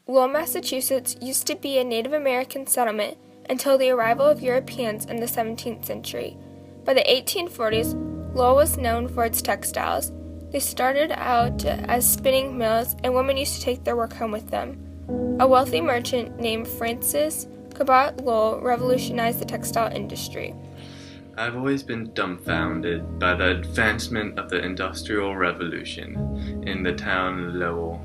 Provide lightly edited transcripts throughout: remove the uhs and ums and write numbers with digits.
Lowell, Massachusetts used to be a Native American settlement until the arrival of Europeans in the 17th century. By the 1840s, Lowell was known for its textiles. They started out as spinning mills, and women used to take their work home with them. A wealthy merchant named Francis Cabot Lowell revolutionized the textile industry. I've always been dumbfounded by the advancement of the Industrial Revolution in the town Lowell.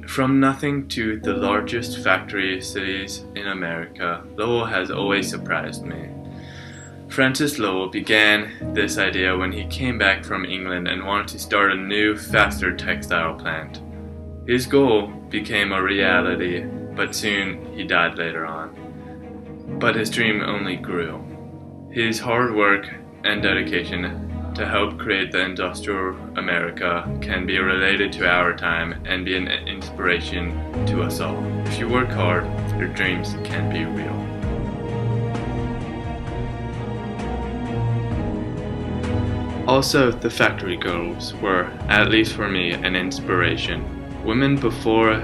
From nothing to the largest factory cities in America, Lowell has always surprised me. Francis Lowell began this idea when he came back from England and wanted to start a new, faster textile plant. His goal became a reality, but soon he died later on. But his dream only grew. His hard work and dedication to help create the industrial America can be related to our time and be an inspiration to us all. If you work hard, your dreams can be real. Also, the factory girls were, at least for me, an inspiration. Women before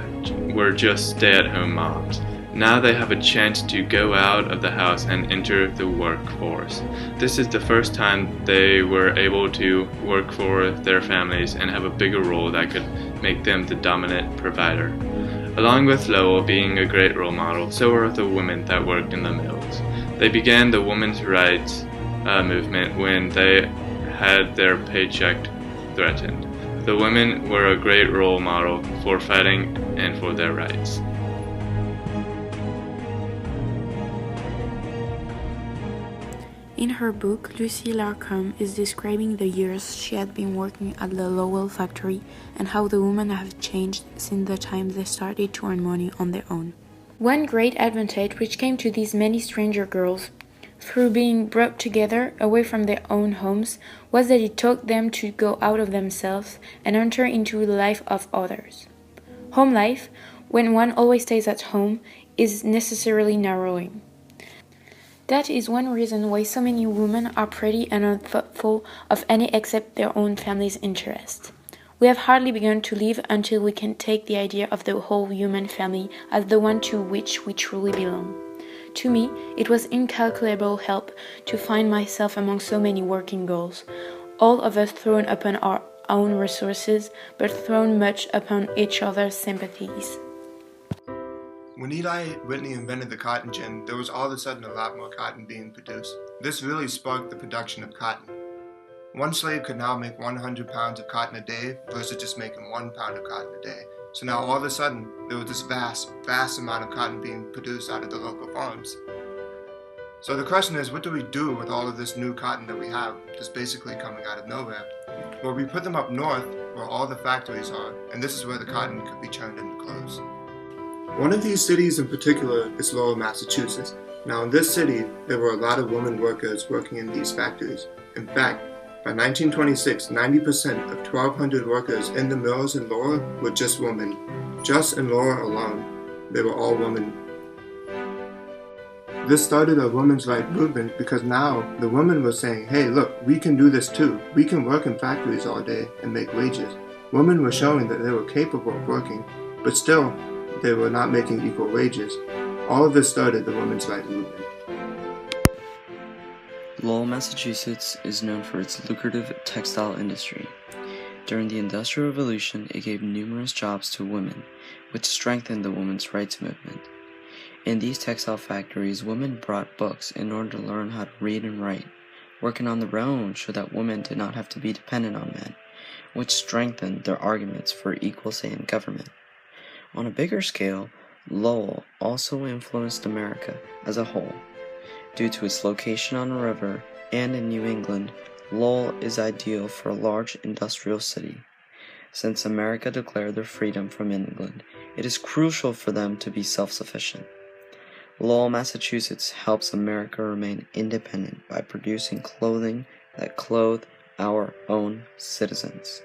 were just stay-at-home moms. Now they have a chance to go out of the house and enter the workforce. This is the first time they were able to work for their families and have a bigger role that could make them the dominant provider. Along with Lowell being a great role model, so are the women that worked in the mills. They began the women's rights movement when they had their paycheck threatened. The women were a great role model for fighting and for their rights. In her book, Lucy Larcombe is describing the years she had been working at the Lowell factory and how the women have changed since the time they started to earn money on their own. One great advantage which came to these many stranger girls through being brought together away from their own homes was that it taught them to go out of themselves and enter into the life of others. Home life, when one always stays at home, is necessarily narrowing. That is one reason why so many women are pretty and unthoughtful of any except their own family's interest. We have hardly begun to live until we can take the idea of the whole human family as the one to which we truly belong. To me, it was incalculable help to find myself among so many working girls, all of us thrown upon our own resources, but thrown much upon each other's sympathies. When Eli Whitney invented the cotton gin, there was all of a sudden a lot more cotton being produced. This really sparked the production of cotton. One slave could now make 100 pounds of cotton a day versus just making 1 pound of cotton a day. So now all of a sudden, there was this vast amount of cotton being produced out of the local farms. So the question is, what do we do with all of this new cotton that we have that's basically coming out of nowhere? Well, we put them up north where all the factories are, and this is where the cotton could be turned into clothes. One of these cities in particular is Lowell, Massachusetts. Now in this city, there were a lot of women workers working in these factories. In fact, by 1926, 90% of 1,200 workers in the mills in Lowell were just women. Just in Lowell alone, they were all women. This started a women's rights movement because now the women were saying, hey look, we can do this too. We can work in factories all day and make wages. Women were showing that they were capable of working, but still, they were not making equal wages. All of this started the women's rights movement. Lowell, Massachusetts is known for its lucrative textile industry. During the Industrial Revolution, it gave numerous jobs to women, which strengthened the women's rights movement. In these textile factories, women brought books in order to learn how to read and write. Working on their own showed that women did not have to be dependent on men, which strengthened their arguments for equal say in government. On a bigger scale, Lowell also influenced America as a whole. Due to its location on a river and in New England, Lowell is ideal for a large industrial city. Since America declared their freedom from England, it is crucial for them to be self-sufficient. Lowell, Massachusetts helps America remain independent by producing clothing that clothe our own citizens.